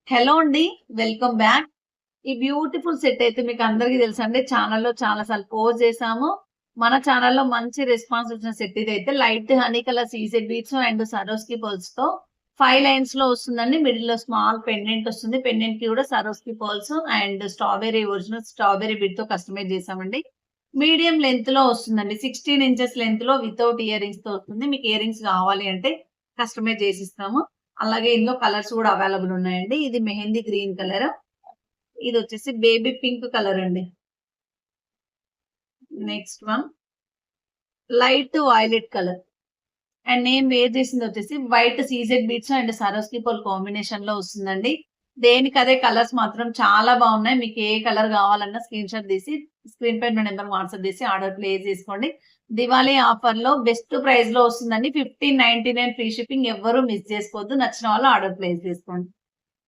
Hello అండి. Welcome back. ఈ beautiful set అయితే మీకు అందరికీ తెలుసండి. ఛానెల్‌లో చాలా సార్లు పోస్ట్ చేశాము. మన ఛానెల్‌లో మంచి రెస్పాన్స్ వచ్చిన సెట్ ఇదైతే light honey colour CZ beads and Swarovski పర్ల్స్‌తో 5 లైన్స్‌లో వస్తుందండి. మిడిల్‌లో స్మాల్ పెండెంట్ వస్తుంది. పెండెంట్‌కి కూడా Swarovski pearls and original strawberry బీడ్‌తో కస్టమైజ్ చేశామండి. మీడియం లెంగ్త్‌లో వస్తుందండి. 16 ఇంచెస్ లెంగ్త్‌లో వితౌట్ ఇయర్ రింగ్స్‌తో వస్తుంది. మీకు ఇయర్ రింగ్స్ కావాలి అంటే కస్టమైజ్ చేసిస్తాము. అలాగే ఇందులో కలర్స్ కూడా అవైలబుల్ ఉన్నాయండి. ఇది మెహందీ గ్రీన్ కలర్. ఇదొచ్చేసి బేబీ పింక్ కలర్ అండి. Next one light violet colour. And నేను వేర్ చేసిందొచ్చేసి white CZ beads and Swarovski pearl కాంబినేషన్‌లో వస్తుందండి. దేనికదే కలర్స్ మాత్రం చాలా బాగున్నాయి. మీకు ఏ కలర్ కావాలన్నా స్క్రీన్‌షాట్ తీసి స్క్రీన్ పైన ఉన్న నంబర్‌కి వాట్సాప్ చేసి ఆర్డర్ ప్లేస్ చేసుకోండి. దివాళీ ఆఫర్‌లో బెస్ట్ ప్రైస్‌లో వస్తుందండి. 1599 ఫ్రీ షిప్పింగ్ ఎవ్వరూ మిస్ చేసుకోవద్దు. నచ్చిన వాళ్ళు ఆర్డర్ ప్లేస్ చేసుకోండి.